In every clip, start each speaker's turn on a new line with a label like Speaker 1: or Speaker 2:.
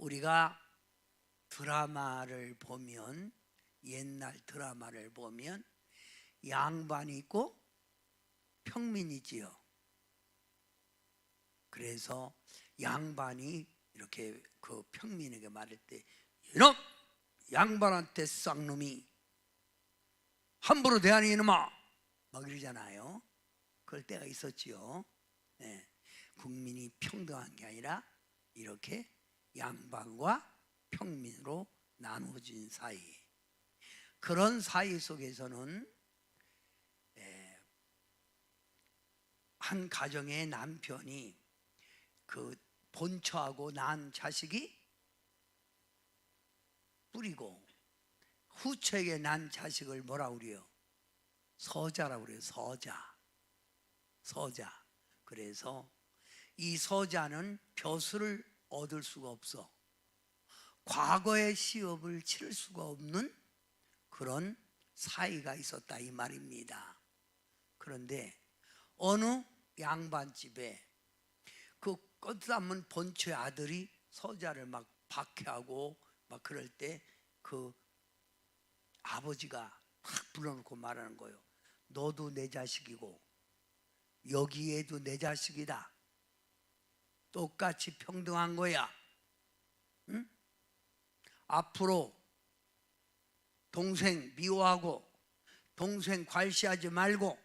Speaker 1: 우리가 드라마를 보면, 옛날 드라마를 보면 양반이 있고 평민이지요. 그래서 양반이 이렇게 그 평민에게 말할 때, 이놈! 양반한테 쌍놈이 함부로 대하니 이놈아! 막 이러잖아요. 그럴 때가 있었지요. 네. 국민이 평등한 게 아니라 이렇게 양반과 평민으로 나누어진 사이, 그런 사이 속에서는 한 가정의 남편이 그 본처하고 낳은 자식이 뿌리고 후처에게 난 자식을 뭐라고 그래요? 서자라고 그래요. 서자. 그래서 이 서자는 벼슬을 얻을 수가 없어. 과거의 시업을 치를 수가 없는 그런 사이가 있었다 이 말입니다. 그런데 어느 양반집에 그 껏담은 본처의 아들이 서자를 막 박해하고 막 그럴 때 그 아버지가 탁 불러놓고 말하는 거예요. 너도 내 자식이고 여기에도 내 자식이다. 똑같이 평등한 거야. 응? 앞으로 동생 미워하고 동생 괄시하지 말고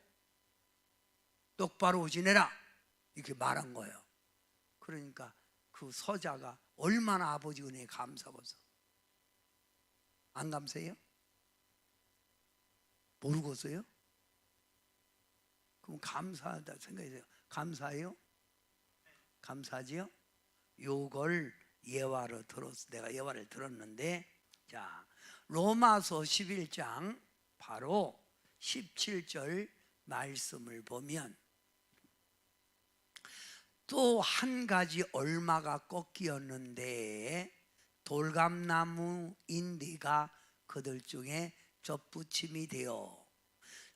Speaker 1: 똑바로 지내라, 이렇게 말한 거예요. 그러니까 그 서자가 얼마나 아버지 은혜에 감사하고서. 안 감사해요? 모르겠어요? 그럼 감사하다 생각해요. 감사해요? 감사하지요? 요걸 예화로 내가 예화를 들었는데, 자, 로마서 11장 바로 17절 말씀을 보면 또 한 가지 얼마가 꺾이었는데 돌감나무 인디가 그들 중에 접붙임이 되어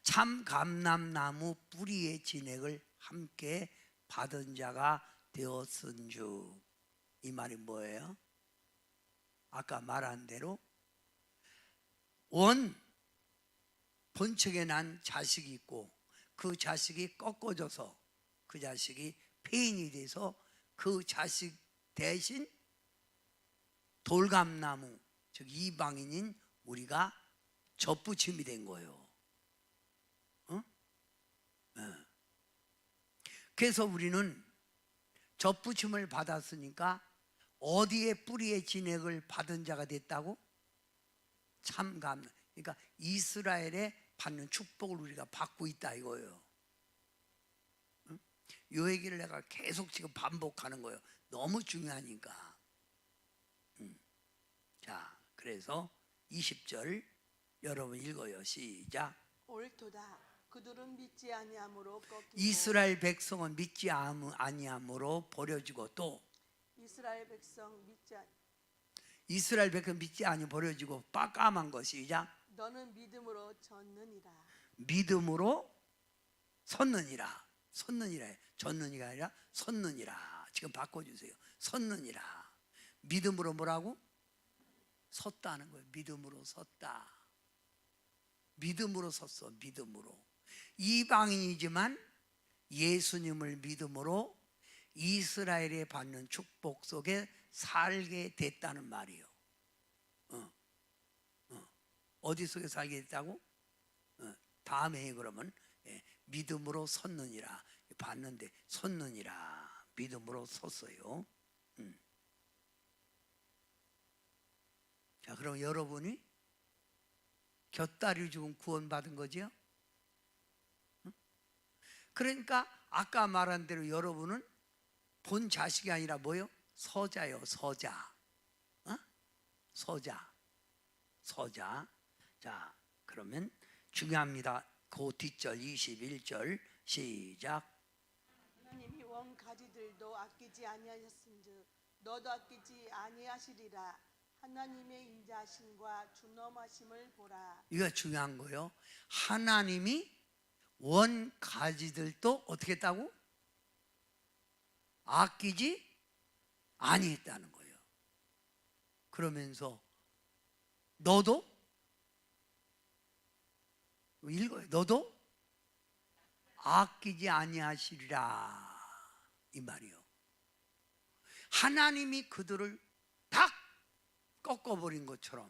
Speaker 1: 참 감람나무 뿌리의 진액을 함께 받은 자가 되었은즉. 이 말이 뭐예요? 아까 말한 대로 본척에 난 자식이 있고 그 자식이 꺾어져서 그 자식이 폐인이 돼서 그 자식 대신 돌감나무, 즉 이방인인 우리가 접붙임이 된 거예요. 그래서 우리는 접붙임을 받았으니까 어디에 뿌리의 진액을 받은 자가 됐다고? 참감. 그러니까 이스라엘에 받는 축복을 우리가 받고 있다 이거예요. 이 얘기를 내가 계속 지금 반복하는 거예요. 너무 중요하니까. 자, 그래서 20절 여러분 읽어요. 시작.
Speaker 2: 옳도다. 그들은 믿지 아니함으로 꺾이고
Speaker 1: 이스라엘 백성은 믿지 아니함으로 버려지고, 또
Speaker 2: 이스라엘 백성
Speaker 1: 믿지 아니 버려지고 까만 것이. 시작.
Speaker 2: 너는 믿음으로 졌느니라.
Speaker 1: 믿음으로 섰느니라. 졌느니가 아니라 섰느니라. 지금 바꿔주세요. 섰느니라. 믿음으로 뭐라고? 섰다는 거예요. 믿음으로 섰다. 믿음으로 섰어. 믿음으로. 이방인이지만 예수님을 믿음으로 이스라엘에 받는 축복 속에 살게 됐다는 말이에요. 어디 속에 살게 됐다고? 다음에 그러면 믿음으로 섰느니라. 봤는데 섰느니라. 믿음으로 섰어요. 자, 그럼 여러분이 곁다리 죽은 구원받은 거죠? 그러니까 아까 말한 대로 여러분은 본 자식이 아니라 뭐요? 서자요. 서자. 서자. 자, 그러면 중요합니다. 그 뒷절 21절 시작.
Speaker 2: 하나님이 원 가지들도 아끼지 아니하셨은즉 너도 아끼지 아니하시리라. 하나님의 인자하심과 준엄하심을 보라.
Speaker 1: 이거 중요한 거예요. 하나님이 원 가지들도 어떻게 했다고? 아끼지 아니했다는 거예요. 그러면서 너도 읽어요. 너도 아끼지 아니하시리라 이 말이요. 하나님이 그들을 딱 꺾어버린 것처럼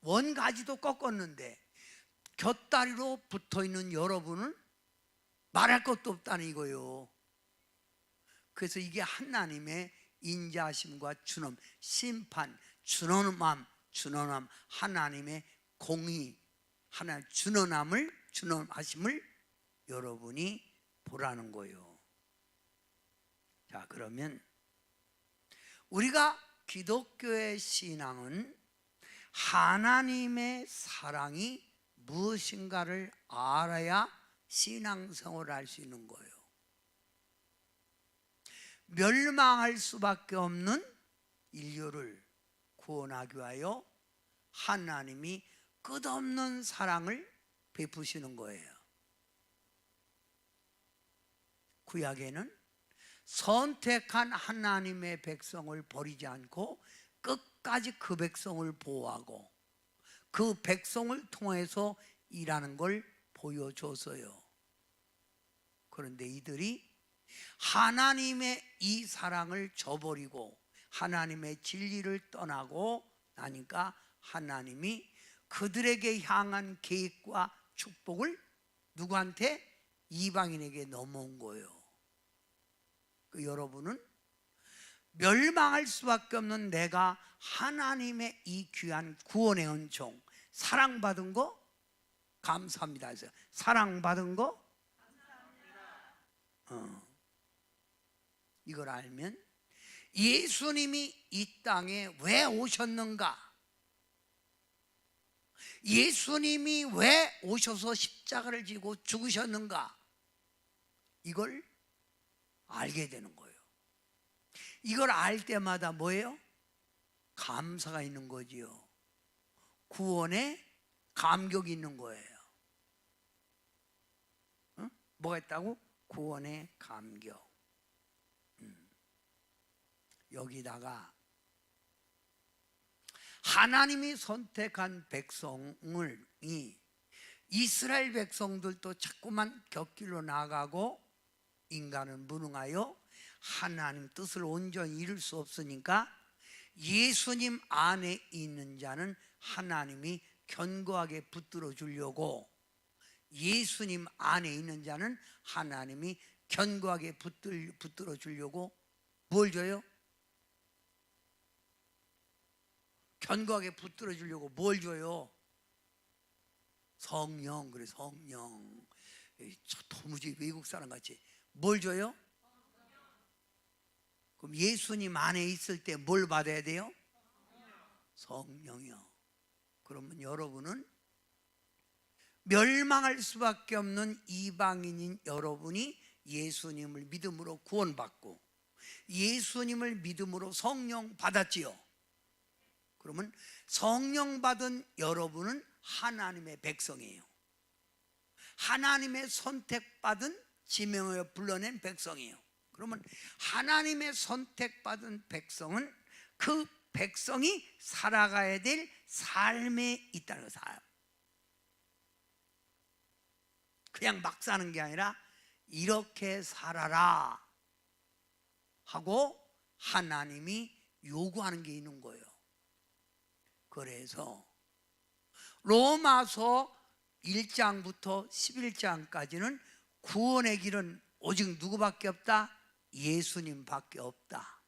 Speaker 1: 원가지도 꺾었는데 곁다리로 붙어있는 여러분은 말할 것도 없다는 이거예요. 그래서 이게 하나님의 인자하심과 준엄, 심판, 준엄함, 하나님의 공의, 하나님 준엄하심을 여러분이 보라는 거예요. 자, 그러면 우리가 기독교의 신앙은 하나님의 사랑이 무엇인가를 알아야 신앙생활을 할 수 있는 거예요. 멸망할 수밖에 없는 인류를 구원하기 위하여 하나님이 끝없는 사랑을 베푸시는 거예요. 구약에는 선택한 하나님의 백성을 버리지 않고 끝까지 그 백성을 보호하고 그 백성을 통해서 일하는 걸 보여줬어요. 그런데 이들이 하나님의 이 사랑을 저버리고 하나님의 진리를 떠나고 나니까 하나님이 그들에게 향한 계획과 축복을 누구한테? 이방인에게 넘어온 거예요. 여러분은 멸망할 수밖에 없는 내가 하나님의 이 귀한 구원의 은총, 사랑받은 거 감사합니다 해서 사랑받은 거 이걸 알면 예수님이 이 땅에 왜 오셨는가, 예수님이 왜 오셔서 십자가를 지고 죽으셨는가, 이걸 알게 되는 거예요. 이걸 알 때마다 뭐예요? 감사가 있는 거지요. 구원에 감격이 있는 거예요. 뭐가 있다고? 구원의 감격. 여기다가 하나님이 선택한 백성이 이스라엘 백성들도 자꾸만 곁길로 나가고 인간은 무능하여 하나님 뜻을 온전히 이룰 수 없으니까 예수님 안에 있는 자는 하나님이 견고하게 붙들어 주려고, 예수님 안에 있는 자는 하나님이 견고하게 붙들어 주려고 뭘 줘요? 견고하게 붙들어 주려고 뭘 줘요? 성령. 그래, 성령. 도무지 외국 사람 같이 뭘 줘요? 그럼 예수님 안에 있을 때 뭘 받아야 돼요? 성령이요. 그러면 여러분은 멸망할 수밖에 없는 이방인인 여러분이 예수님을 믿음으로 구원받고 예수님을 믿음으로 성령 받았지요. 그러면 성령 받은 여러분은 하나님의 백성이에요. 하나님의 선택받은 지명을 불러낸 백성이에요. 그러면 하나님의 선택받은 백성은 그 백성이 살아가야 될 삶에 있다는 거예요. 그냥 막 사는 게 아니라 이렇게 살아라 하고 하나님이 요구하는 게 있는 거예요. 그래서 로마서 1장부터 11장까지는 구원의 길은 오직 누구밖에 없다? 예수님밖에 없다.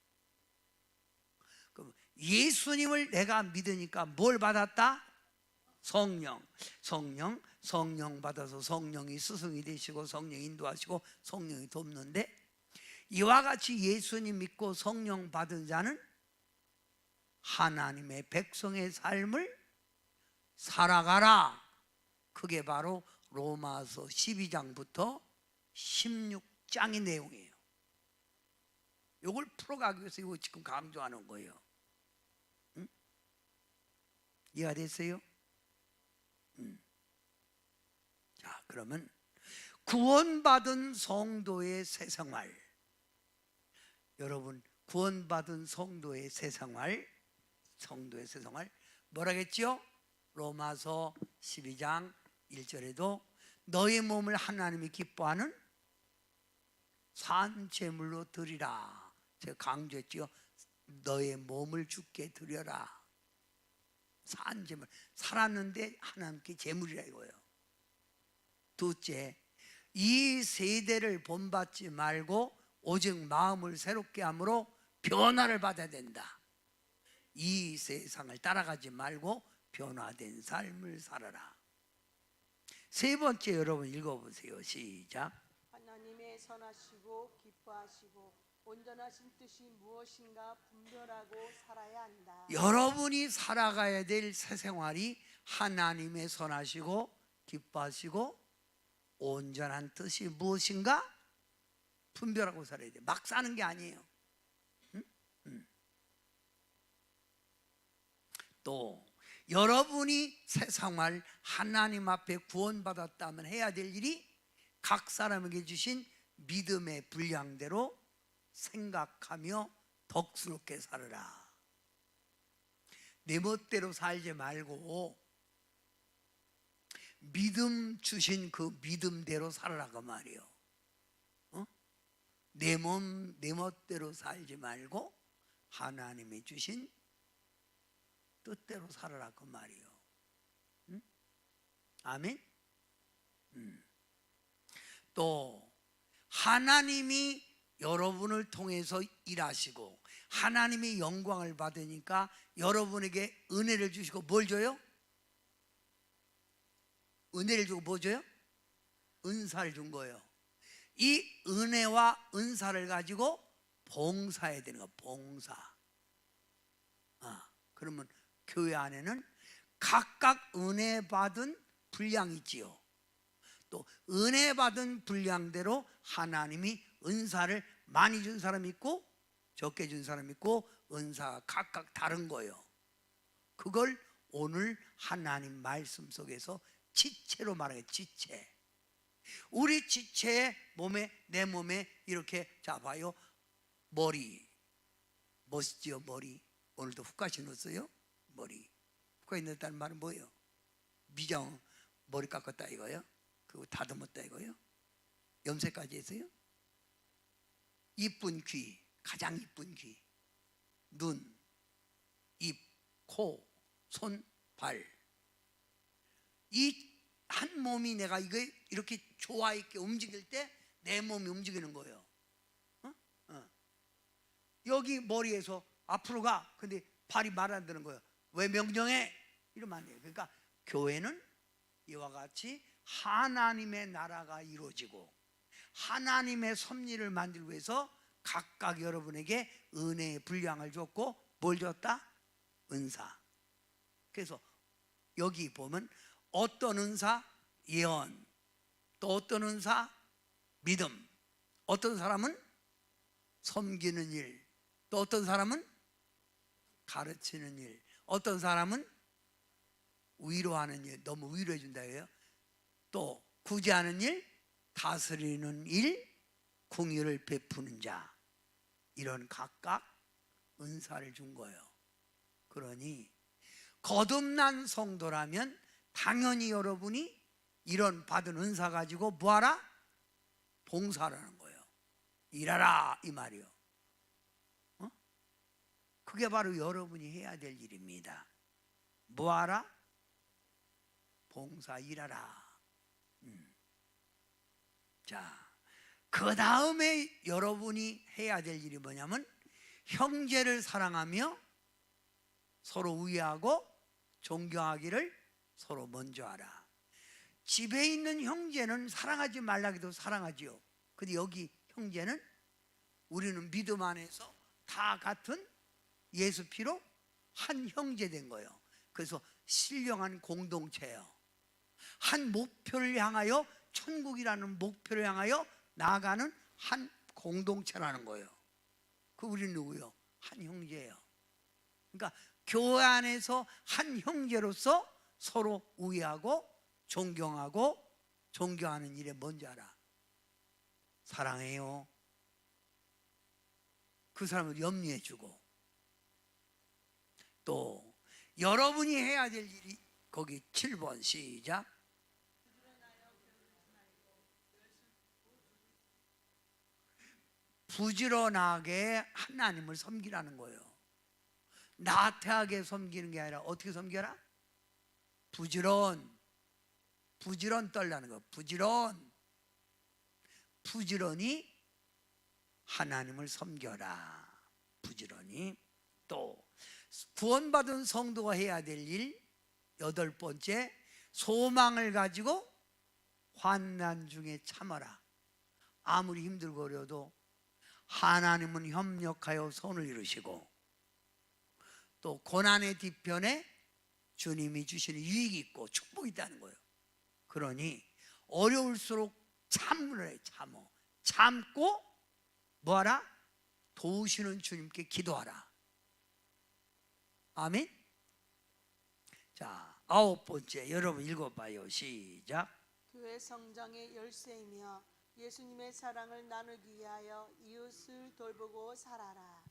Speaker 1: 그럼 예수님을 내가 믿으니까 뭘 받았다? 성령 받아서 성령이 스승이 되시고 성령이 인도하시고 성령이 돕는데, 이와 같이 예수님 믿고 성령 받은 자는 하나님의 백성의 삶을 살아가라. 그게 바로 로마서 12장부터 16장의 내용이에요. 이걸 풀어가기 위해서 이거 지금 강조하는 거예요. 응? 이해가 됐어요? 자, 그러면 구원받은 성도의 새 생활, 여러분 구원받은 성도의 새 생활 성도의 새 생활. 뭐라겠죠? 로마서 12장 1절에도 너의 몸을 하나님이 기뻐하는 산제물로 드리라. 제가 강조했지요. 너의 몸을 주께 드려라. 산제물. 살았는데 하나님께 제물이라 이거예요. 둘째, 이 세대를 본받지 말고 오직 마음을 새롭게 함으로 변화를 받아야 된다. 이 세상을 따라가지 말고 변화된 삶을 살아라. 세 번째, 여러분 읽어보세요. 시작.
Speaker 2: 하나님의 선하시고 기뻐하시고 온전하신 뜻이 무엇인가 분별하고 살아야 한다.
Speaker 1: 여러분이 살아가야 될 새 생활이 하나님의 선하시고 기뻐하시고 온전한 뜻이 무엇인가 분별하고 살아야 돼. 막 사는 게 아니에요. 또 여러분이 새 생활 하나님 앞에 구원받았다면 해야 될 일이 각 사람에게 주신 믿음의 분량대로 생각하며 덕스럽게 살아라. 내 멋대로 살지 말고 믿음 주신 그 믿음대로 살아라 그 말이에요. 내 멋대로 살지 말고 하나님이 주신 뜻대로 살아라 그 말이에요. 아멘. 또 하나님이 여러분을 통해서 일하시고 하나님이 영광을 받으니까 여러분에게 은혜를 주시고 뭘 줘요? 은혜를 주고 뭐 줘요? 은사를 준 거예요. 이 은혜와 은사를 가지고 봉사해야 되는 거예요. 봉사. 그러면 교회 안에는 각각 은혜 받은 분량이 있지요. 또 은혜 받은 분량대로 하나님이 은사를 많이 준 사람이 있고 적게 준 사람이 있고 은사가 각각 다른 거예요. 그걸 오늘 하나님 말씀 속에서 지체로 말해요. 지체. 우리 지체의 몸에, 내 몸에 이렇게 잡아요. 머리 멋있지요. 머리. 오늘도 훅가 신었어요. 머리 훅가 신었다는 말은 뭐예요? 미정 머리 깎았다 이거요? 그거 다듬었다 이거요? 염색까지 했어요? 이쁜 귀, 가장 이쁜 귀, 눈, 입, 코, 손, 발. 이 한 몸이 내가 이거 이렇게 좋아 있게 움직일 때 내 몸이 움직이는 거예요. 여기 머리에서 앞으로 가. 근데 발이 말 안 듣는 거예요. 왜 명령해? 이러면 안 돼요. 그러니까 교회는 이와 같이 하나님의 나라가 이루어지고 하나님의 섭리를 만들기 위해서 각각 여러분에게 은혜의 분량을 줬고 뭘 줬다? 은사. 그래서 여기 보면 어떤 은사? 예언. 또 어떤 은사? 믿음. 어떤 사람은 섬기는 일. 또 어떤 사람은 가르치는 일. 어떤 사람은 위로하는 일. 너무 위로해 준다 해요. 또 구제하는 일, 다스리는 일, 공의를 베푸는 자. 이런 각각 은사를 준 거예요. 그러니 거듭난 성도라면 당연히 여러분이 이런 받은 은사 가지고 뭐하라? 봉사라는 거예요. 일하라 이 말이요. 그게 바로 여러분이 해야 될 일입니다. 뭐하라? 봉사 일하라. 자, 그 다음에 여러분이 해야 될 일이 뭐냐면 형제를 사랑하며 서로 우애하고 존경하기를 서로 먼저 하라. 집에 있는 형제는 사랑하지 말라기도 사랑하지요. 근데 여기 형제는 우리는 믿음 안에서 다 같은 예수 피로 한 형제 된 거예요. 그래서 신령한 공동체예요. 한 목표를 향하여 천국이라는 목표를 향하여 나아가는 한 공동체라는 거예요. 그 우리는 누구요? 한 형제예요. 그러니까 교회 안에서 한 형제로서 서로 우애하고 존경하고 존경하는 일에 뭔지 알아? 사랑해요. 그 사람을 염려해주고 또 여러분이 해야 될 일이 거기 7번 시작. 부지런하게 하나님을 섬기라는 거예요. 나태하게 섬기는 게 아니라 어떻게 섬겨라? 부지런 떨라는 거. 부지런히 하나님을 섬겨라. 부지런히. 또 구원받은 성도가 해야 될 일 8번째, 소망을 가지고 환난 중에 참아라. 아무리 힘들고려도 하나님은 협력하여 손을 이루시고 또 고난의 뒤편에 주님이 주시는 유익이 있고 축복이 있다는 거예요. 그러니 어려울수록 참으라. 참고 뭐하라? 도우시는 주님께 기도하라. 아멘. 자, 9번째, 여러분 읽어봐요. 시작.
Speaker 2: 교회 성장의 열쇠이며 예수님의 사랑을 나누기 위하여 이웃을 돌보고 살아라.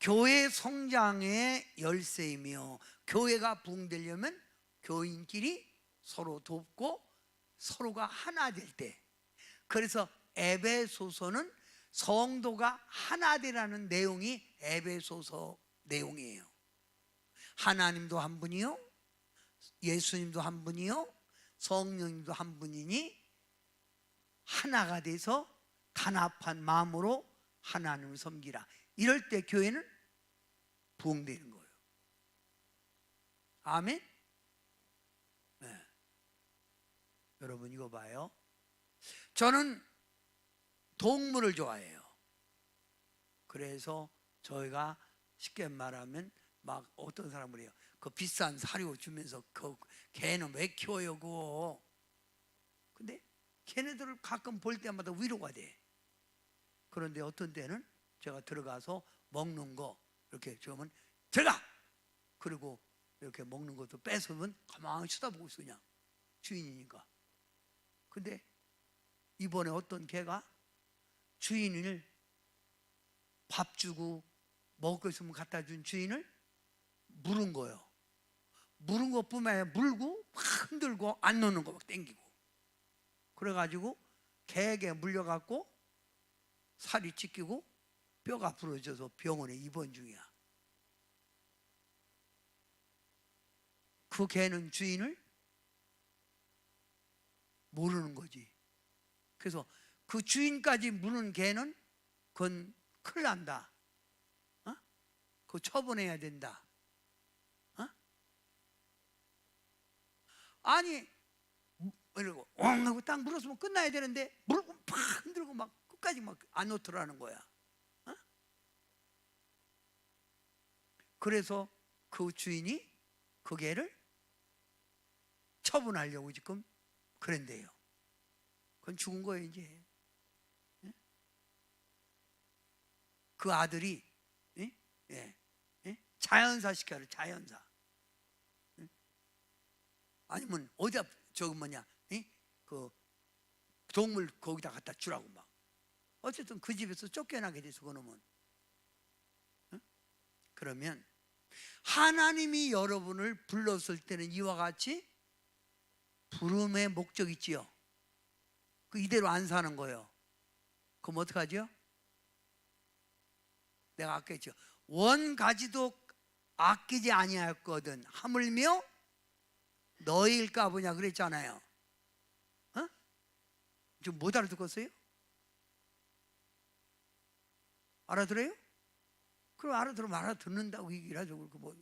Speaker 1: 교회 성장의 열쇠이며, 교회가 부흥되려면 교인끼리 서로 돕고 서로가 하나 될 때, 그래서 에베소서는 성도가 하나 되라는 내용이 에베소서 내용이에요. 하나님도 한 분이요, 예수님도 한 분이요, 성령님도 한 분이니 하나가 돼서 단합한 마음으로 하나님을 섬기라. 이럴 때 교회는 부흥되는 거예요. 아멘. 네. 여러분 이거 봐요. 저는 동물을 좋아해요. 그래서 저희가 쉽게 말하면 막 어떤 사람을 해요. 그 비싼 사료 주면서 그 개는 왜 키워요 그거. 근데 걔네들을 가끔 볼 때마다 위로가 돼. 그런데 어떤 때는 제가 들어가서 먹는 거 이렇게 주면 들어가! 그리고 이렇게 먹는 것도 뺏으면 가만히 쳐다보고 있어. 그냥 주인이니까. 근데 이번에 어떤 개가 주인을 밥 주고 먹을 거 있으면 갖다 준 주인을 물은 거예요. 물은 것뿐만 아니라 물고 막 흔들고 안 놓는 거 막 땡기고. 그래가지고 개에게 물려갖고 살이 찢기고 뼈가 부러져서 병원에 입원 중이야. 그 개는 주인을 모르는 거지. 그래서 그 주인까지 무는 개는 그건 큰일 난다. 그거 처분해야 된다. 아니 이러고 엉 하고 딱 물었으면 끝나야 되는데 물고 팍 흔들고 막 끝까지 막 안 놓더라는 거야. 그래서 그 주인이 그 개를 처분하려고 지금 그런데요. 그건 죽은 거예요 이제. 그 아들이 자연사 시켜라. 자연사. 아니면 어디다 저거 뭐냐 그 동물 거기다 갖다 주라고 막. 어쨌든 그 집에서 쫓겨나게 돼서 그놈은. 그러면 하나님이 여러분을 불렀을 때는 이와 같이 부름의 목적 있지요. 그 이대로 안 사는 거예요. 그럼 어떡하죠? 내가 아까 했죠. 원 가지도 아끼지 아니하였거든 하물며 너희일까 보냐 그랬잖아요. 좀 못 알아듣겠어요? 알아들어요? 그럼 알아들으면 알아듣는다고 얘기를 하죠. 그 뭐.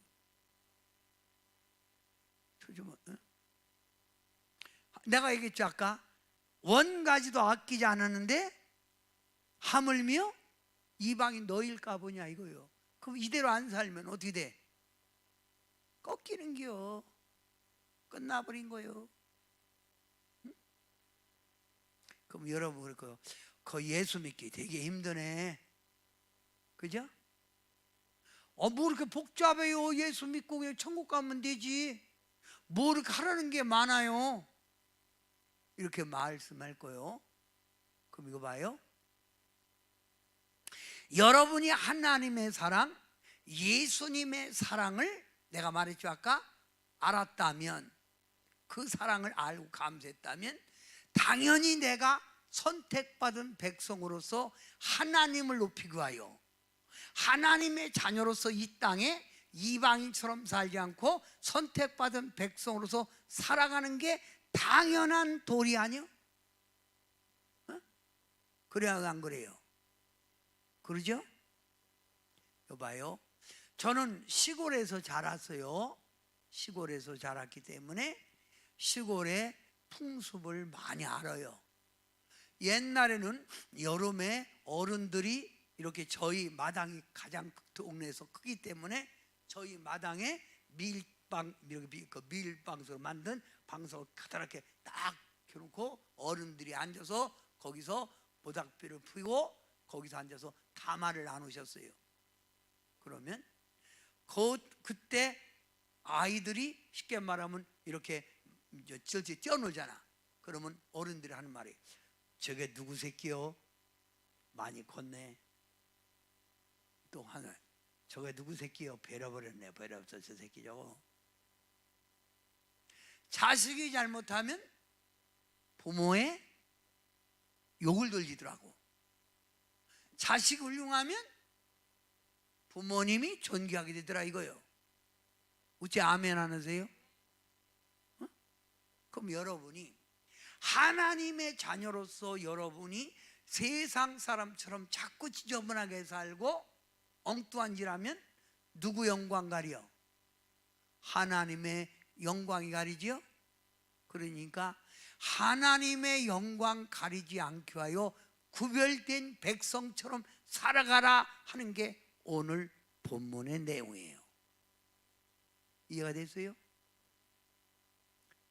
Speaker 1: 내가 얘기했죠 아까. 원 가지도 아끼지 않았는데 하물며 이방인 너희일까 보냐 이거요. 그럼 이대로 안 살면 어떻게 돼? 꺾이는겨. 끝나버린 거요. 그럼 여러분 그럴 거요. 그 예수 믿기 되게 힘드네. 그죠? 뭐 이렇게 복잡해요. 예수 믿고 그냥 천국 가면 되지. 뭐 이렇게 하라는 게 많아요. 이렇게 말씀할 거요. 그럼 이거 봐요. 여러분이 하나님의 사랑, 예수님의 사랑을 내가 말했죠 아까? 알았다면, 그 사랑을 알고 감사했다면 당연히 내가 선택받은 백성으로서 하나님을 높이기 위하여 하나님의 자녀로서 이 땅에 이방인처럼 살지 않고 선택받은 백성으로서 살아가는 게 당연한 도리 아니요? 그래야 안 그래요? 그러죠? 여봐요, 저는 시골에서 자랐어요. 시골에서 자랐기 때문에 시골의 풍습을 많이 알아요. 옛날에는 여름에 어른들이 이렇게 저희 마당이 가장 동네에서 크기 때문에 저희 마당에 밀방석으로 만든 방석을 가다랗게 딱 켜놓고 어른들이 앉아서 거기서 모닥불을 피고 거기서 앉아서 담화를 나누셨어요. 그러면 그때 아이들이 쉽게 말하면 이렇게 쩔쩔 뛰어놀잖아. 그러면 어른들이 하는 말이, 저게 누구 새끼요? 많이 컸네. 또 하나, 저게 누구 새끼요? 베려버렸네. 베려버렸어 저 새끼 저거. 자식이 잘못하면 부모의 욕을 돌리더라고. 자식이 훌륭하면 부모님이 존경하게 되더라 이거요. 어째 아멘 안 하세요? 그럼 여러분이 하나님의 자녀로서 여러분이 세상 사람처럼 자꾸 지저분하게 살고 엉뚱한 짓 하면 누구 영광 가려? 하나님의 영광이 가리지요? 그러니까 하나님의 영광 가리지 않게 하여 구별된 백성처럼 살아가라 하는 게 오늘 본문의 내용이에요. 이해가 됐어요?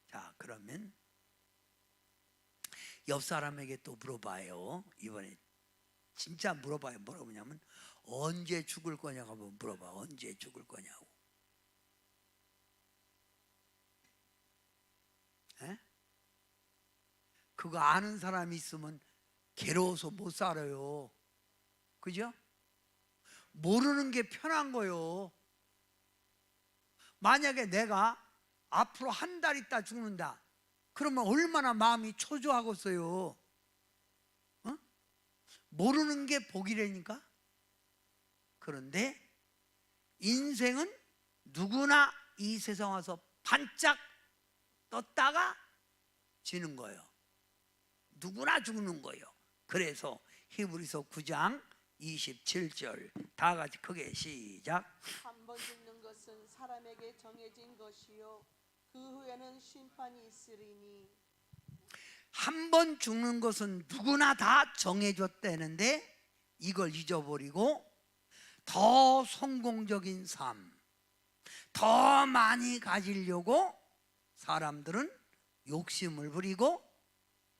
Speaker 1: 자, 그러면 옆 사람에게 또 물어봐요. 이번에 진짜 물어봐요. 뭐라고 하냐면 언제 죽을 거냐고 한번 물어봐. 언제 죽을 거냐고. 에? 그거 아는 사람이 있으면 괴로워서 못 살아요. 그죠? 모르는 게 편한 거요. 만약에 내가 앞으로 한 달 있다 죽는다, 그러면 얼마나 마음이 초조하겠어요. 어? 모르는 게 복이라니까. 그런데 인생은 누구나 이 세상 와서 반짝 떴다가 지는 거예요. 누구나 죽는 거예요. 그래서 히브리서 9장 27절 다 같이 크게 시작.
Speaker 2: 한 번 죽는 것은 사람에게 정해진 것이요 그 후에는 심판이 있으리니.
Speaker 1: 한 번 죽는 것은 누구나 다 정해졌다는데 이걸 잊어버리고 더 성공적인 삶, 더 많이 가지려고 사람들은 욕심을 부리고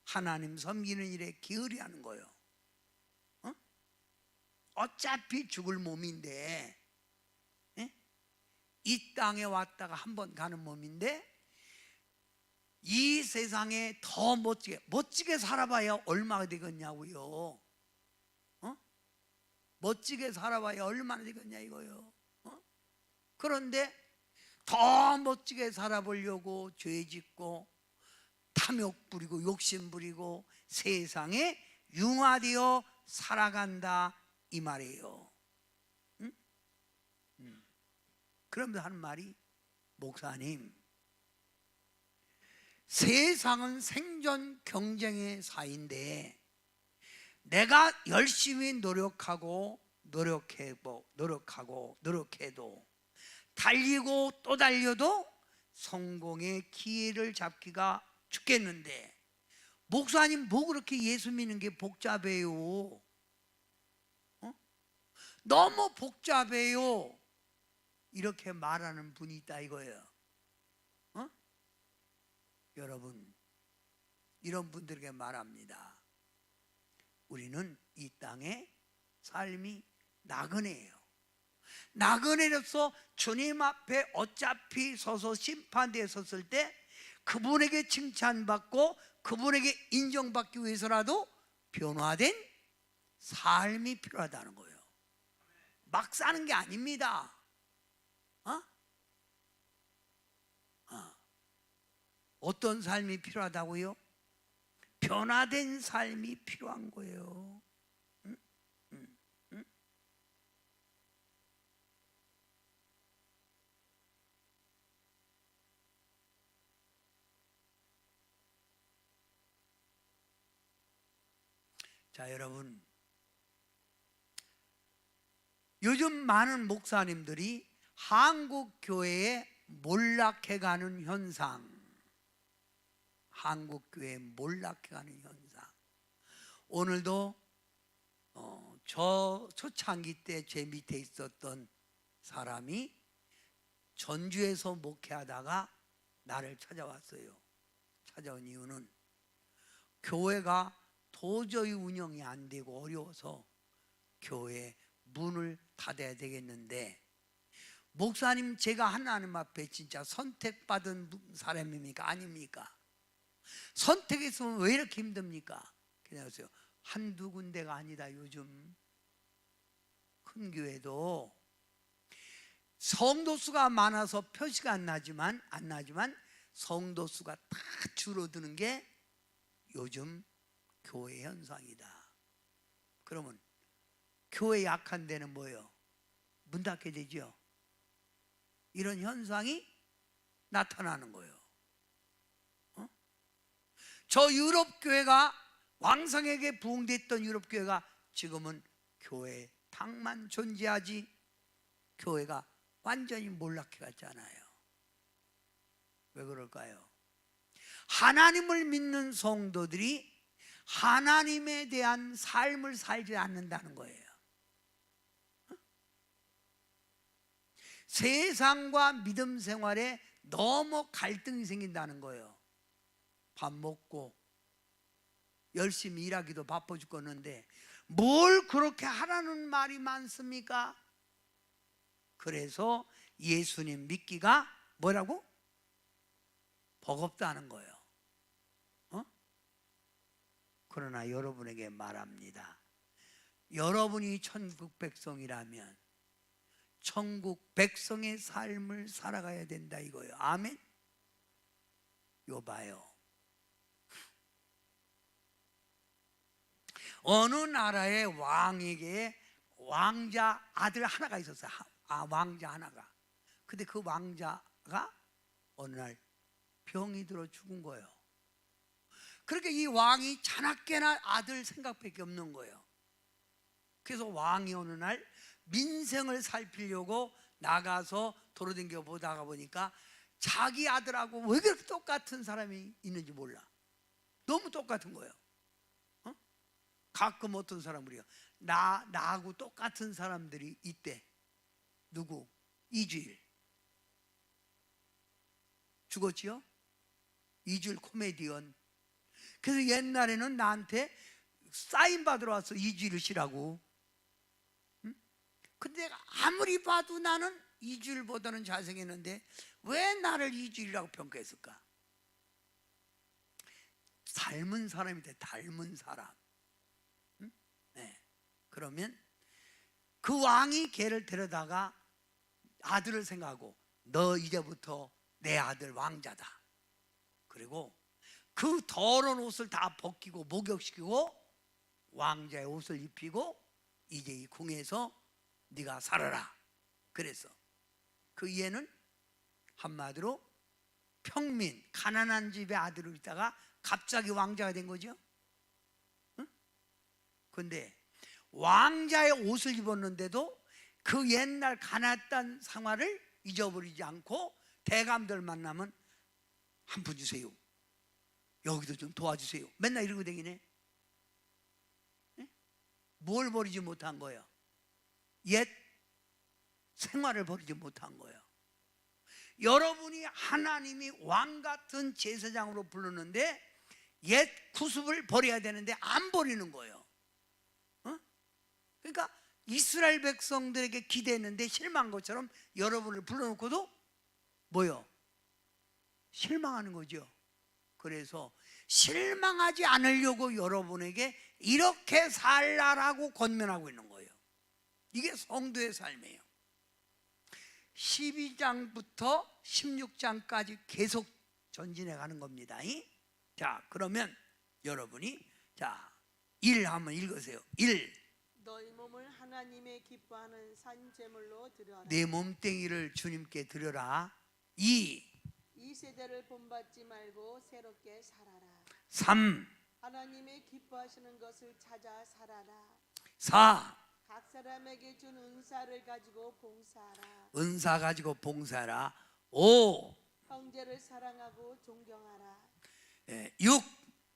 Speaker 1: 하나님 섬기는 일에 기울이 하는 거예요. 어차피 죽을 몸인데, 이 땅에 왔다가 한 번 가는 몸인데 이 세상에 더 멋지게 살아봐야 얼마가 되겠냐고요. 멋지게 살아봐야 얼마나 되겠냐 이거요. 그런데 더 멋지게 살아보려고 죄 짓고 탐욕 부리고 욕심 부리고 세상에 융화되어 살아간다 이 말이에요. 그러면서 하는 말이, 목사님, 세상은 생존 경쟁의 사이인데 내가 열심히 노력해도 달리고 또 달려도 성공의 기회를 잡기가 죽겠는데 목사님 뭐 그렇게 예수 믿는 게 복잡해요? 너무 복잡해요. 이렇게 말하는 분이 있다 이거예요. 여러분, 이런 분들에게 말합니다. 우리는 이 땅의 삶이 나그네예요. 나그네로서 주님 앞에 어차피 서서 심판대에 섰을 때 그분에게 칭찬받고 그분에게 인정받기 위해서라도 변화된 삶이 필요하다는 거예요. 막 사는 게 아닙니다. 어떤 삶이 필요하다고요? 변화된 삶이 필요한 거예요. 응? 응? 응? 자, 여러분, 요즘 많은 목사님들이 한국 교회에 몰락해가는 현상, 한국 교회에 몰락해가는 현상. 오늘도 저 초창기 때 제 밑에 있었던 사람이 전주에서 목회하다가 나를 찾아왔어요. 찾아온 이유는 교회가 도저히 운영이 안 되고 어려워서 교회 문을 닫아야 되겠는데, 목사님 제가 하나님 앞에 진짜 선택받은 사람입니까? 아닙니까? 선택했으면 왜 이렇게 힘듭니까? 그래서 한두 군데가 아니다. 요즘 큰 교회도 성도 수가 많아서 표시가 안 나지만 성도 수가 다 줄어드는 게 요즘 교회 현상이다. 그러면 교회 약한 데는 뭐예요? 문 닫게 되죠. 이런 현상이 나타나는 거예요. 저 유럽 교회가 왕성하게 부흥됐던 유럽 교회가 지금은 교회 탕만 존재하지 교회가 완전히 몰락해 갔잖아요. 왜 그럴까요? 하나님을 믿는 성도들이 하나님에 대한 삶을 살지 않는다는 거예요. 세상과 믿음 생활에 너무 갈등이 생긴다는 거예요. 밥 먹고 열심히 일하기도 바빠 죽겠는데 뭘 그렇게 하라는 말이 많습니까? 그래서 예수님 믿기가 뭐라고? 버겁다는 거예요. 그러나 여러분에게 말합니다. 여러분이 천국 백성이라면 천국 백성의 삶을 살아가야 된다 이거예요. 아멘? 요 봐요. 어느 나라의 왕에게 왕자 아들 하나가 있었어요. 왕자 하나가. 근데 그 왕자가 어느 날 병이 들어 죽은 거예요. 그러니까 이 왕이 자나깨나 아들 생각밖에 없는 거예요. 그래서 왕이 어느 날 민생을 살피려고 나가서 돌아다녀 보다가 보니까 자기 아들하고 왜 그렇게 똑같은 사람이 있는지 몰라. 너무 똑같은 거예요. 가끔 어떤 사람들이요, 나하고 똑같은 사람들이 있대. 누구? 이주일 죽었지요? 이주일 코미디언. 그래서 옛날에는 나한테 사인 받으러 왔어. 이주일 씨라고. 근데 아무리 봐도 나는 이주일보다는 잘생겼는데 왜 나를 이주일이라고 평가했을까? 닮은 사람인데 닮은 사람. 네. 그러면 그 왕이 걔를 데려다가 아들을 생각하고 너 이제부터 내 아들 왕자다. 그리고 그 더러운 옷을 다 벗기고 목욕시키고 왕자의 옷을 입히고 이제 이 궁에서 네가 살아라. 그래서 그 얘는 한마디로 평민 가난한 집의 아들로 있다가 갑자기 왕자가 된 거죠. 근데 왕자의 옷을 입었는데도 그 옛날 가난했던 생활을 잊어버리지 않고 대감들 만나면 한 푼 주세요. 여기도 좀 도와주세요. 맨날 이러고 다니네. 뭘 버리지 못한 거예요? 옛 생활을 버리지 못한 거예요. 여러분이 하나님이 왕 같은 제사장으로 부르는데 옛 구습을 버려야 되는데 안 버리는 거예요. 그러니까 이스라엘 백성들에게 기대했는데 실망한 것처럼 여러분을 불러놓고도 뭐요? 실망하는 거죠. 그래서 실망하지 않으려고 여러분에게 이렇게 살라라고 권면하고 있는 거예요. 이게 성도의 삶이에요. 12장부터 16장까지 계속 전진해 가는 겁니다. 자, 그러면 여러분이 자, 1 한번 읽으세요. 1.
Speaker 2: 너희 몸을 하나님의 기뻐하는 산 제물로 드려라.
Speaker 1: 내 몸뚱이를 주님께 드려라. 2.
Speaker 2: 이 세대를 본받지 말고 새롭게 살아라.
Speaker 1: 3.
Speaker 2: 하나님의 기뻐하시는 것을 찾아 살아라.
Speaker 1: 4.
Speaker 2: 각 사람에게 준 은사를 가지고 봉사하라.
Speaker 1: 은사 가지고 봉사하라. 5.
Speaker 2: 형제를 사랑하고 존경하라.
Speaker 1: 6.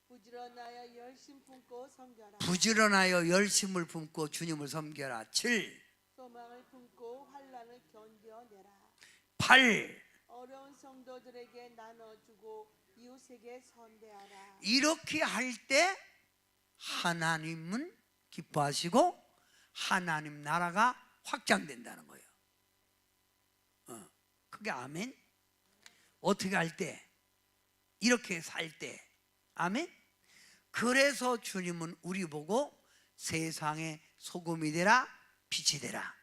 Speaker 2: 부지런하여 열심 품고 섬겨라.
Speaker 1: 부지런하여 열심을 품고 주님을 섬겨라. 7.
Speaker 2: 소망을 품고 환난을 견뎌내라.
Speaker 1: 8.
Speaker 2: 어려운 성도들에게 나눠주고 이웃에게 선대하라.
Speaker 1: 이렇게 할 때 하나님은 기뻐하시고 하나님 나라가 확장된다는 거예요. 그게 아멘. 어떻게 할 때? 이렇게 살 때. 아멘. 그래서 주님은 우리 보고 세상의 소금이 되라, 빛이 되라.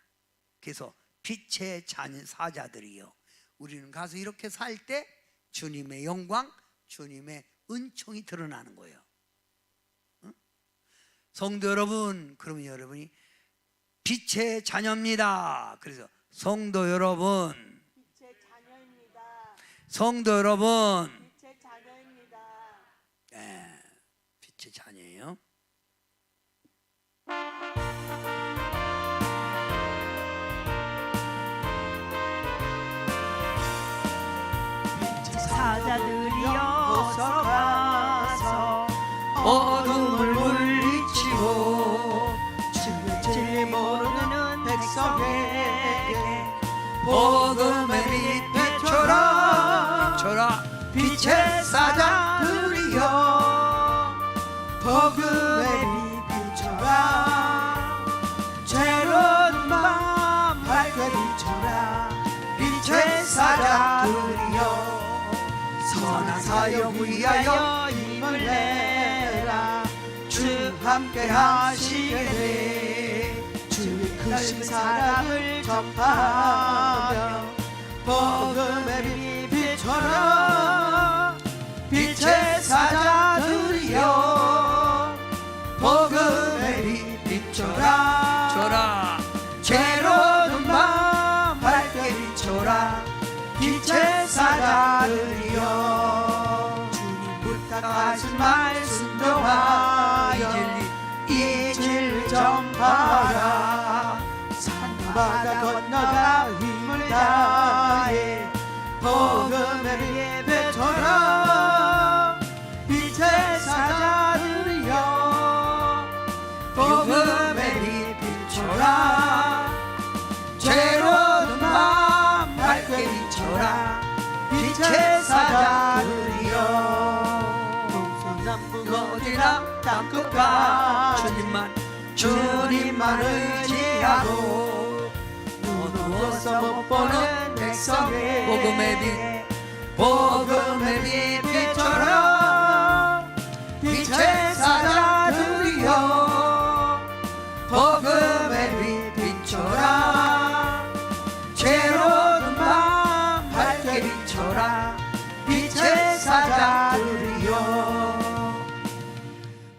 Speaker 1: 그래서 빛의 사자들이요, 우리는 가서 이렇게 살 때 주님의 영광, 주님의 은총이 드러나는 거예요. 성도 여러분, 그러면 여러분이 빛의 자녀입니다. 그래서 성도 여러분,
Speaker 2: 빛의 자녀입니다.
Speaker 1: 성도 여러분,
Speaker 2: 빛의 자녀입니다.
Speaker 1: 빛의 자녀예요.
Speaker 3: 사자들이여 어서 가서
Speaker 1: 어둠을 물리치고
Speaker 3: 주의 질 모르는 백성에게
Speaker 1: 복음의 빛 비춰라. 빛의 사자들이여
Speaker 3: 복음의 빛 비춰라. 죄로운 마음 밝게 비춰라. 빛의 사자들이여 선한 사역 위하여 힘을 내라. 주 함께 하시겠네. 주의 크신 사랑을 전파하며 복음의 빛 비춰라. 빛의 사자들이여 복음의 빛 비춰라. 죄로운 마음 밝게 비춰라. 빛의 사자들이여 주님 부탁하신 말 순종하여 이 진리 전파하라. 산과 바다 건너가 힘을 다해 복음의 빛 비춰라. 빛의 사자들이여 복음의 빛 비춰라. 죄로운 마음 밝게 비춰라. 빛의 사자들이여 동서남북 어디나 땅끝과 주님만 의지하고 누워서 못 보는 백성에게 복음의 빛 비춰라. 빛의 사자들이여 복음의 빛 비춰라. 죄로운 마음 밝게 비춰라. 빛의 사자들이여.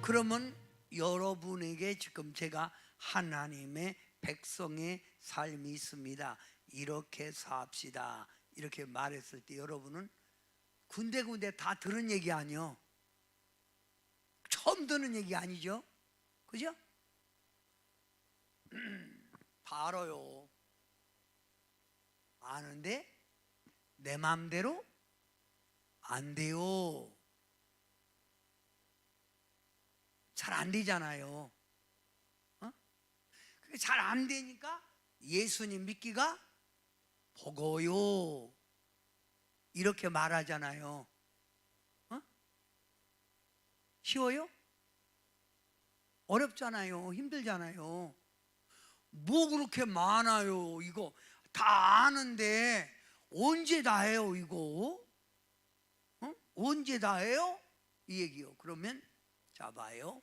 Speaker 1: 그러면 여러분에게 지금 제가 하나님의 백성의 삶이 있습니다, 이렇게 삽시다, 이렇게 말했을 때 여러분은 군데군데 다 들은 얘기 아니요, 처음 듣는 얘기 아니죠? 그죠? 다 알아요. 아는데 내 마음대로 안 돼요. 잘 안 되잖아요. 잘 안 되니까 예수님 믿기가 버거요, 이렇게 말하잖아요. 쉬워요? 어렵잖아요. 힘들잖아요. 뭐 그렇게 많아요. 이거 다 아는데 언제 다 해요 이거? 언제 다 해요? 이 얘기요. 그러면 자 봐요.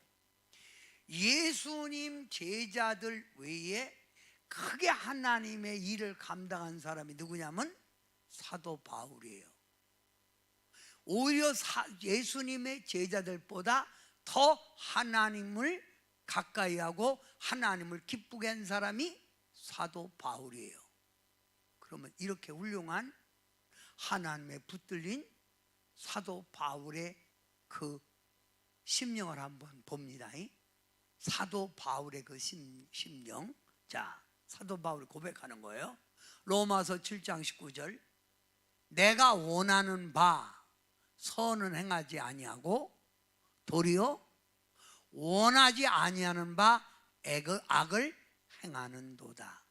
Speaker 1: 예수님 제자들 외에 크게 하나님의 일을 감당한 사람이 누구냐면 사도 바울이에요. 오히려 예수님의 제자들보다 더 하나님을 가까이 하고 하나님을 기쁘게 한 사람이 사도 바울이에요. 그러면 이렇게 훌륭한 하나님의 붙들린 사도 바울의 그 심령을 한번 봅니다. 사도 바울의 그 심령. 자, 사도 바울이 고백하는 거예요. 로마서 7장 19절. 내가 원하는 바 선은 행하지 아니하고 도리어 원하지 아니하는 바 악을 행하는도다.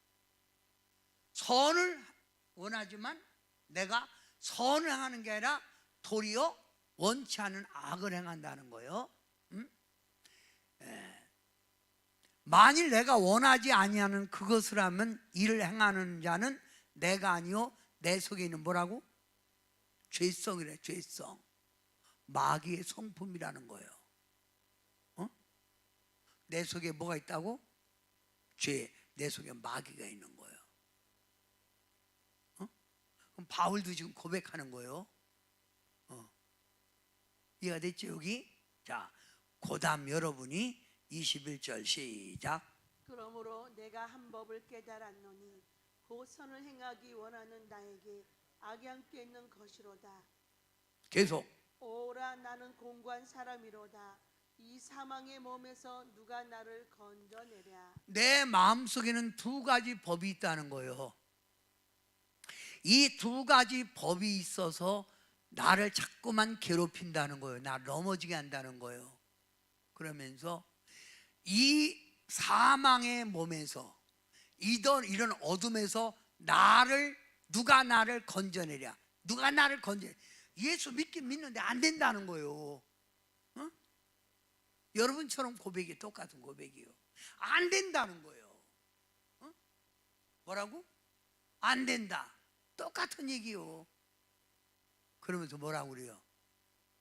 Speaker 1: 선을 원하지만 내가 선을 행하는 게 아니라 도리어 원치 않은 악을 행한다는 거예요. 만일 내가 원하지 아니하는 그것을 하면 이를 행하는 자는 내가 아니요 내 속에 있는 뭐라고? 죄성이래. 죄성. 마귀의 성품이라는 거예요. 내 속에 뭐가 있다고? 죄. 내 속에 마귀가 있는 거예요. 그럼 바울도 지금 고백하는 거예요. 이해가 됐죠 여기? 자, 그 다음 여러분이 21절 시작.
Speaker 2: 그러므로 내가 한 법을 깨달았노니 그 선을 행하기 원하는 나에게 악이 함께 있는 것이로다.
Speaker 1: 계속.
Speaker 2: 오라 나는 공고한 사람이로다. 이 사망의 몸에서 누가 나를 건져내랴.
Speaker 1: 내 마음속에는 두 가지 법이 있다는 거예요. 이 두 가지 법이 있어서 나를 자꾸만 괴롭힌다는 거예요. 나를 넘어지게 한다는 거예요. 그러면서 이 사망의 몸에서 이런 어둠에서 누가 나를 건져내랴. 누가 나를 건져내랴. 예수 믿긴 믿는데 안 된다는 거예요. 여러분처럼 고백이 똑같은 고백이요. 안 된다는 거예요. 뭐라고? 안 된다. 똑같은 얘기요. 그러면서 뭐라고 그래요?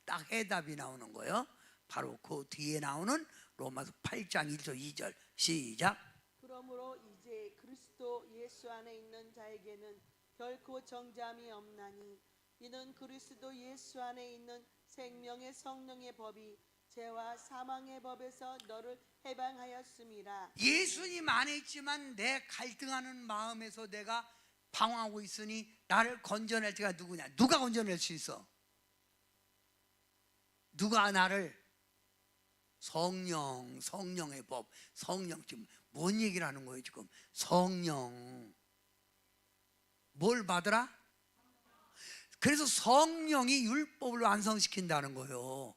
Speaker 1: 딱 해답이 나오는 거예요. 바로 그 뒤에 나오는 로마서 8장 1절 2절 시작.
Speaker 2: 그러므로 이제 그리스도 예수 안에 있는 자에게는 결코 정죄함이 없나니 이는 그리스도 예수 안에 있는 생명의 성령의 법이 죄와 사망의 법에서 너를 해방하였음이라.
Speaker 1: 예수님 안에 있지만 내 갈등하는 마음에서 내가 방황하고 있으니 나를 건져낼 자가 누구냐? 누가 건져낼 수 있어? 누가 나를? 성령의 법. 성령. 지금 뭔 얘기를 하는 거예요 지금? 성령. 뭘 받으라? 그래서 성령이 율법을 완성시킨다는 거예요.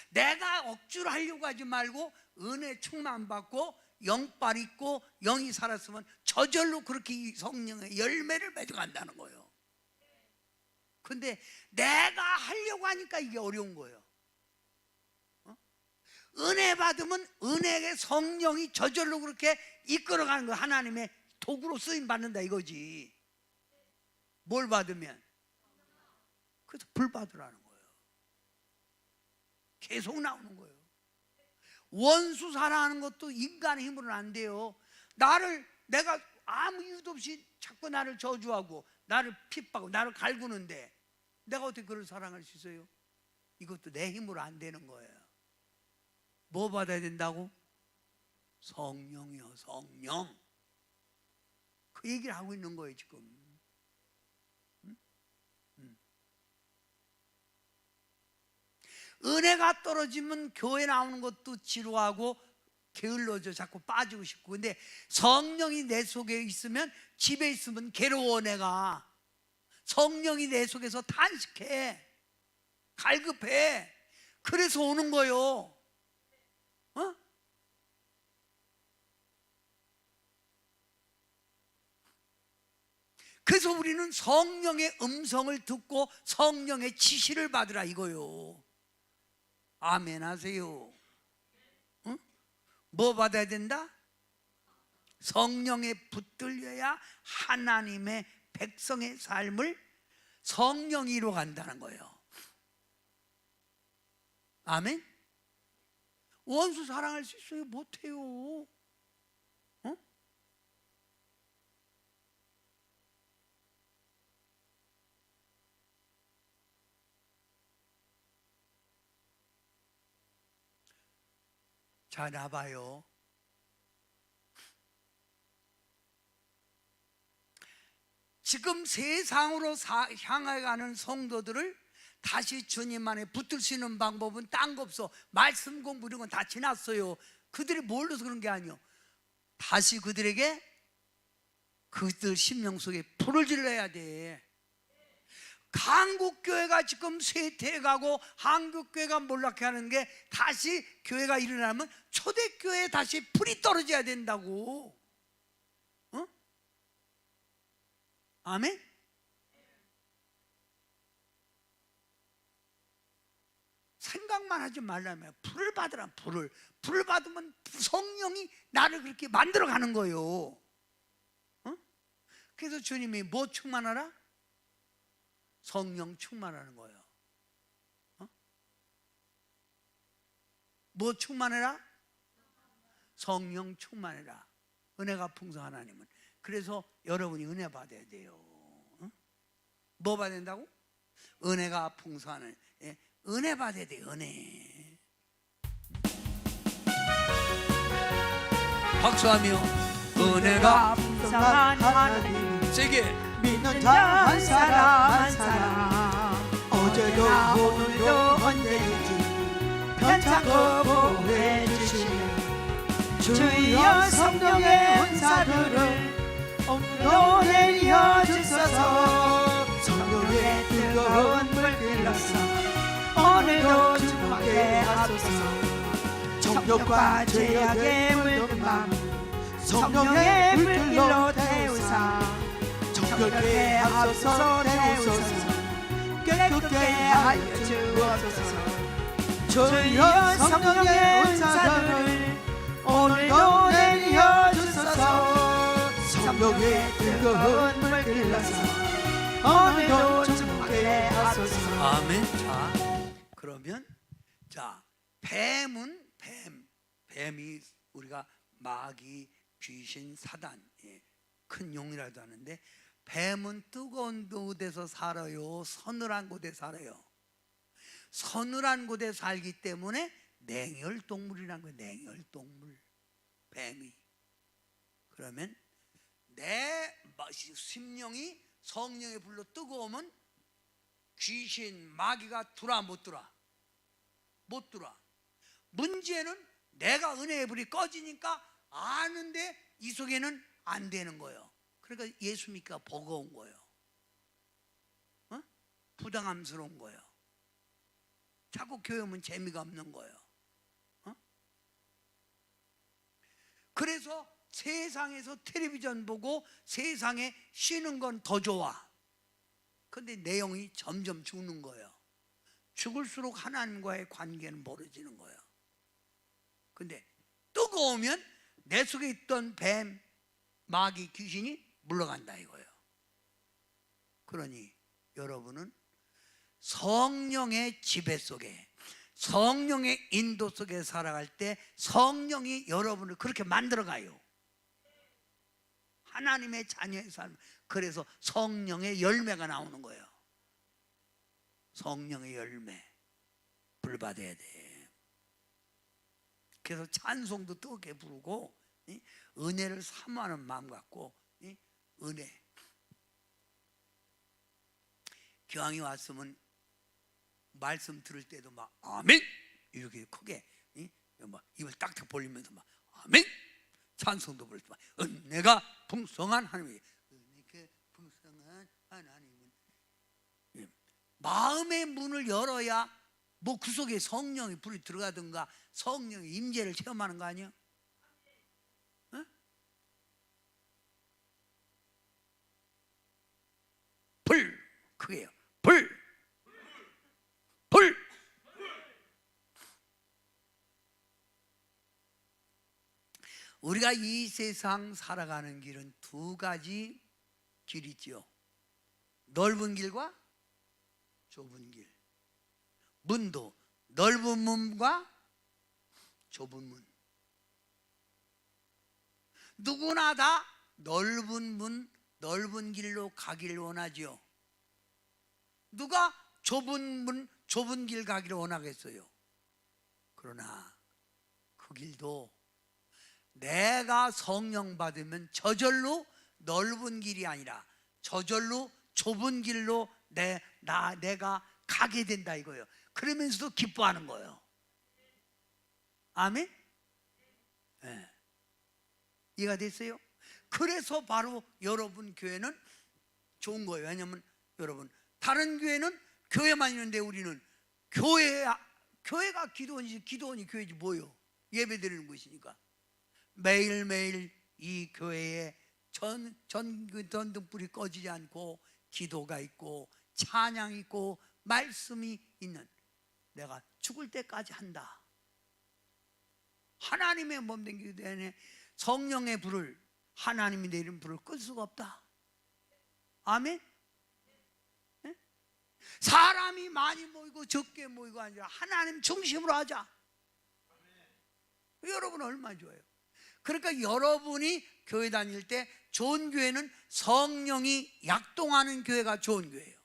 Speaker 1: 내가 억지로 하려고 하지 말고 은혜 충만 받고 영빨 있고 영이 살았으면 저절로 그렇게 이 성령의 열매를 맺어간다는 거예요. 근데 내가 하려고 하니까 이게 어려운 거예요. 은혜 받으면 은혜의 성령이 저절로 그렇게 이끌어가는 거예요. 하나님의 도구로 쓰임 받는다 이거지. 뭘 받으면? 그래서 불 받으라는 거예요. 계속 나오는 거예요. 원수 사랑하는 것도 인간의 힘으로는 안 돼요. 내가 아무 이유도 없이 자꾸 나를 저주하고 나를 핍박하고 나를 갈구는데 내가 어떻게 그를 사랑할 수 있어요? 이것도 내 힘으로 안 되는 거예요. 뭐 받아야 된다고? 성령이요, 성령. 그 얘기를 하고 있는 거예요 지금. 은혜가 떨어지면 교회 나오는 것도 지루하고 게을러져 자꾸 빠지고 싶고. 근데 성령이 내 속에 있으면, 집에 있으면 괴로워. 내가 성령이 내 속에서 탄식해, 갈급해. 그래서 오는 거요. 그래서 우리는 성령의 음성을 듣고 성령의 지시를 받으라 이거요. 아멘 하세요. 응? 뭐 받아야 된다? 성령에 붙들려야 하나님의 백성의 삶을 성령이 이루어간다는 거예요. 아멘? 원수 사랑할 수 있어요? 못해요. 자, 나봐요. 지금 세상으로 향해 가는 성도들을 다시 주님 안에 붙들 수 있는 방법은 딴 거 없어. 말씀 공부 이런 건 다 지났어요. 그들이 몰라서 그런 게 아니요. 다시 그들에게 그들 심령 속에 불을 질러야 돼. 한국교회가 지금 쇠퇴해가고 한국교회가 몰락해 하는 게 다시 교회가 일어나면 초대교회에 다시 불이 떨어져야 된다고. 어? 아멘? 생각만 하지 말라며. 불을 받으라. 불을 받으면 성령이 나를 그렇게 만들어 가는 거예요. 어? 그래서 주님이 뭐 충만하라? 성령 충만하는 거예요. 어? 뭐 충만해라? 성령 충만해라. 은혜가 풍성한 하나님은. 그래서 여러분이 은혜 받아야 돼요. 어? 뭐 받아야 된다고? 은혜가 풍성한 하나님. 예? 은혜 받아야 돼. 은혜. 박수하며 은혜가
Speaker 3: 풍성한 하나님
Speaker 1: 세계
Speaker 3: 믿는 자 한 사람 한 사람 어제도 오늘도 언제든지 편찮고 보호해 주시네 주여 성령의 은사들을 옴도 내려 주소서 성령의 뜨거운 물길로서 오늘도 충만케 하소서 정욕과 죄악의 물든 맘 성령의 물길로 태우사 정결케 하소서 태우소서 깨끗게 하여 주옵소서 주여 성령의 은사들을 오늘도 내려 주소서 성령의 뜨거운 물길로서 오늘도 충만케 하소서.
Speaker 1: 아멘. 자, 그러면 자, 뱀이 우리가 마귀, 귀신, 사단, 큰 용이라도 하는데 뱀은 뜨거운 곳에서 살아요? 서늘한 곳에 살아요? 서늘한 곳에 살기 때문에 냉혈동물이라는 거예요. 냉혈동물. 뱀이. 그러면 내 심령이 성령의 불로 뜨거우면 귀신, 마귀가 들어와 못 들어와? 못 들어와. 문제는 내가 은혜의 불이 꺼지니까 아는데 이 속에는 안 되는 거예요. 그러니까 예수 믿기가 버거운 거예요. 어? 부당함스러운 거예요. 자꾸 교회 오면 재미가 없는 거예요. 어? 그래서 세상에서 텔레비전 보고 세상에 쉬는 건 더 좋아. 근데 내용이 점점 죽는 거예요. 죽을수록 하나님과의 관계는 멀어지는 거예요. 근데 뜨거우면 내 속에 있던 뱀, 마귀, 귀신이 물러간다 이거예요. 그러니 여러분은 성령의 지배 속에, 성령의 인도 속에 살아갈 때 성령이 여러분을 그렇게 만들어가요. 하나님의 자녀의 삶. 그래서 성령의 열매가 나오는 거예요. 성령의 열매. 불 받아야 돼. 그래서 찬송도 뜨겁게 부르고 은혜를 사모하는 마음 갖고 은혜. 교황이 왔으면 말씀 들을 때도 막 아멘 이렇게 크게 막 입을 딱딱 벌리면서 막 아멘. 찬송도 부를 때 막 은혜가 풍성한 하나님이 은혜가 풍성한 하나님은 마음의 문을 열어야 뭐 그 속에 성령이 불이 들어가든가 성령의 임재를 체험하는 거 아니야? 어? 불 그게요. 불. 우리가 이 세상 살아가는 길은 두 가지 길이 있지요. 넓은 길과 좁은 길. 문도 넓은 문과 좁은 문. 누구나 다 넓은 문, 넓은 길로 가기를 원하지요. 누가 좁은 문, 좁은 길 가기를 원하겠어요? 그러나 그 길도 내가 성령 받으면 저절로 넓은 길이 아니라 저절로 좁은 길로 내가 가게 된다 이거예요. 그러면서도 기뻐하는 거예요. 아멘? 네. 이해가 됐어요? 그래서 바로 여러분 교회는 좋은 거예요. 왜냐하면 여러분 다른 교회는 교회만 있는데 우리는 교회가 기도원이지, 기도원이 교회지 뭐예요? 예배 드리는 곳이니까 매일매일 이 교회에 전등불이 꺼지지 않고 기도가 있고 찬양이 있고 말씀이 있는, 내가 죽을 때까지 한다. 하나님의 몸 된 교회에 성령의 불을, 하나님이 내린 불을 끌 수가 없다. 아멘? 네? 사람이 많이 모이고 적게 모이고 아니라 하나님 중심으로 하자. 여러분 얼마나 좋아요. 그러니까 여러분이 교회 다닐 때 좋은 교회는 성령이 약동하는 교회가 좋은 교회예요.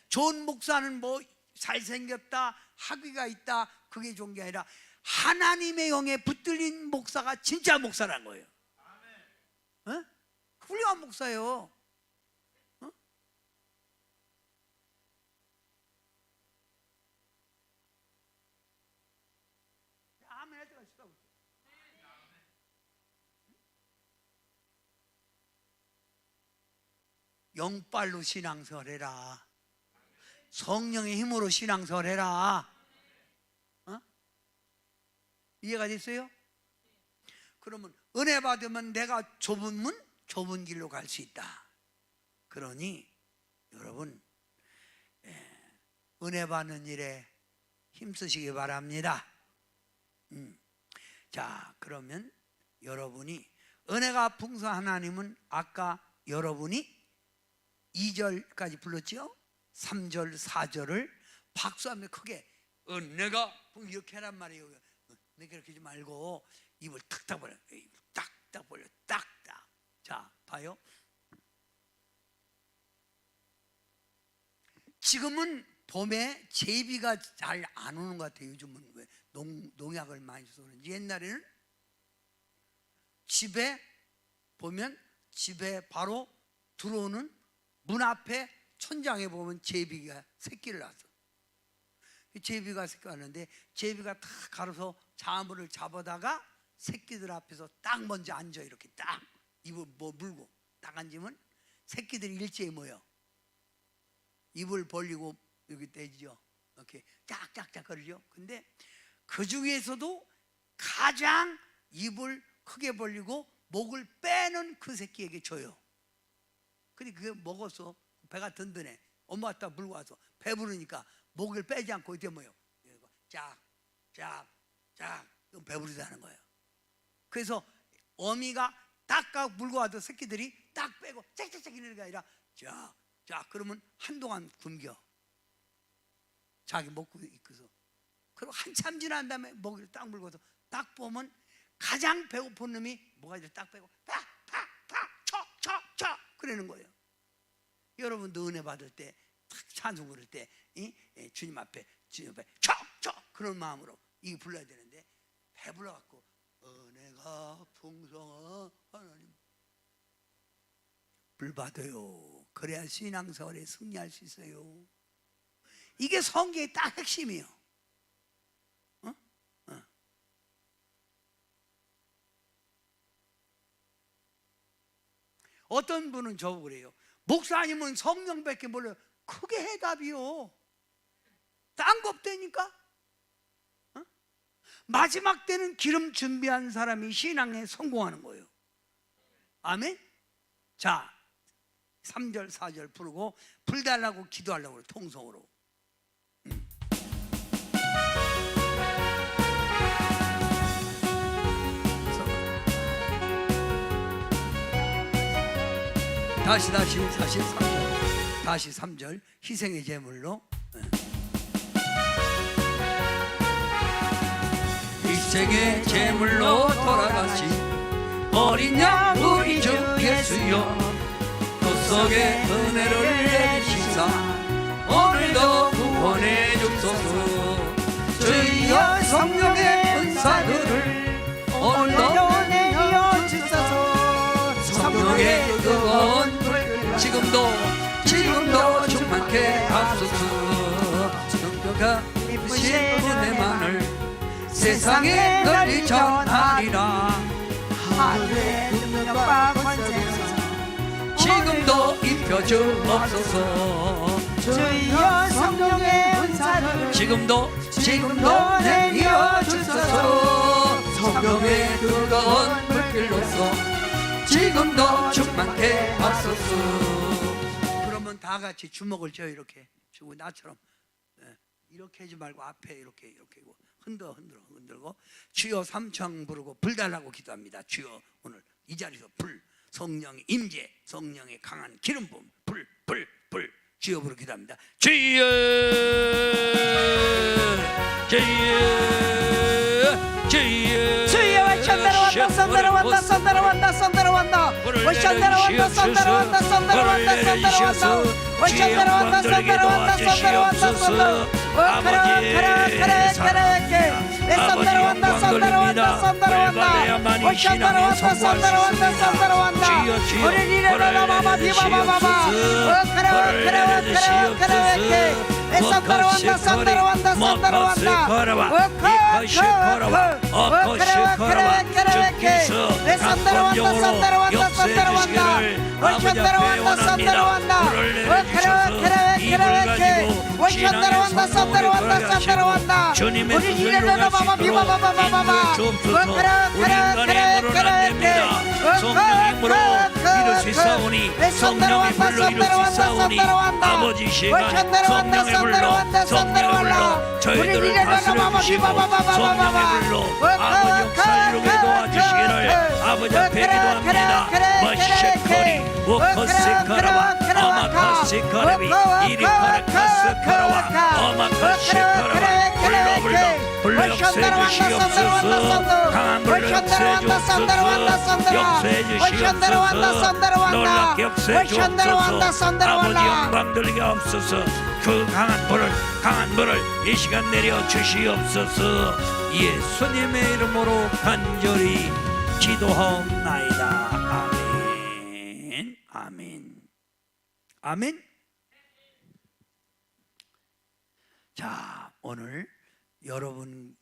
Speaker 1: 좋은 목사는 뭐 잘생겼다, 학위가 있다, 그게 좋은 게 아니라 하나님의 영에 붙들린 목사가 진짜 목사라는 거예요. 어? 훌륭한 목사예요. 어? 아멘 할 때가 있어. 영빨로 신앙생활해라. 성령의 힘으로 신앙생활해라. 어? 이해가 됐어요? 그러면 은혜 받으면 내가 좁은 문, 좁은 길로 갈 수 있다. 그러니 여러분 은혜 받는 일에 힘쓰시기 바랍니다. 자, 그러면 여러분이 은혜가 풍성한 하나님은 아까 여러분이 2절까지 불렀죠? 3절, 4절을 박수하며 크게 은혜가 이렇게 하란 말이에요. 내가 이렇게 하지 말고 입을 탁탁 벌려, 입을 딱딱 벌려, 딱딱. 자, 봐요. 지금은 봄에 제비가 잘 안 오는 것 같아요. 요즘은 왜 농약을 많이 써서 그런지. 옛날에는 집에 보면 집에 바로 들어오는 문 앞에 천장에 보면 제비가 새끼를 낳았어. 제비가 새끼 왔는데 제비가 다 가려서 자물을 잡아다가 새끼들 앞에서 딱 먼저 앉아. 이렇게 딱 입을 뭐 물고 딱 앉으면 새끼들이 일제히 모여 입을 벌리고 여기 떼지죠. 이렇게 짝짝짝 거리죠. 근데 그 중에서도 가장 입을 크게 벌리고 목을 빼는 그 새끼에게 줘요. 근데 그게 먹어서 배가 든든해. 엄마가 딱 물고 와서 배부르니까 목을 빼지 않고 이렇게 모여. 짝짝짝 배부르다는 거예요. 그래서 어미가 딱 물고 와도 새끼들이 딱 빼고 짝짝짝 이러는 게 아니라 자 그러면 한동안 굶겨. 자기 먹고 있어서. 그리고 한참 지난 다음에 먹이를 딱 물고서 딱 보면 가장 배고픈 놈이 모가지를 딱 빼고 팍팍팍 척척척 그러는 거예요. 여러분도 은혜 받을 때 찬송 부를 때 주님 앞에 척척 그런 마음으로 이게 불러야 되는데 배불러갖고 은혜가 풍성한 하나님 불 받아요. 그래야 신앙생활에 승리할 수 있어요. 이게 성경의 딱 핵심이에요. 어떤 분은 저보고 그래요. 목사님은 성령밖에 몰라요. 그게 해답이요. 딴 거 없다니까. 마지막 때는 기름 준비한 사람이 신앙에 성공하는 거예요. 아멘. 자, 3절 4절 부르고 불 달라고 기도하려고 그래요. 통성으로. 다시 3절. 다시 3절. 희생의 제물로. 희생의 제물로 돌아가신 어린 양 우리 주 예수여, 그 속에 은혜를 내리시사 오늘도 구원해 주소서. 주여 성령의 은사들을 지금도 충만케 하소서. 성도가 입으신 은혜만을 세상에 널리 전하리라.
Speaker 3: 하늘의 능력과 권세에서
Speaker 1: 지금도 입혀주옵소서.
Speaker 3: 주여 성령의 은사를
Speaker 1: 지금도
Speaker 3: 내려 주소서.
Speaker 1: 성령의 뜨거운 불길로서 지금도 충만케 하소서. 그러면 다 같이 주먹을 쥐어 이렇게 쥐고 나처럼 이렇게 하지 말고 앞에 이렇게 흔들고 주여 삼청 부르고 불 달라고 기도합니다. 주여 오늘 이 자리에서 불, 성령의 임재, 성령의 강한 기름 부음, 불 주여 부르고 기도합니다. 주여 주님의 뜻을 성령님으로 이룰 수 있사오니 성령의 불로 이룰 수 있사오니 아버지 시간 성령의 불로 저희들을 다스려 주시고 성령의 불로 아버지 역사 이루게 도와주시기를 아버지 앞에 기도합니다. 머시코리 오커시카라와 아마카시카라비 이리카라카스카라와 어마카시카라와 불로 역사해 주시옵소서. 강한 불로 역사해 주옵소서. 역사해 주시옵소서. 놀랍게 역사해 주옵소서. 아버지 영광 들리게 없소서. 그 강한 불을 이 시간 내려 주시옵소서. 예수님의 이름으로 간절히 기도하옵나이다. 아멘. 아멘. 아멘. 자, 오늘 여러분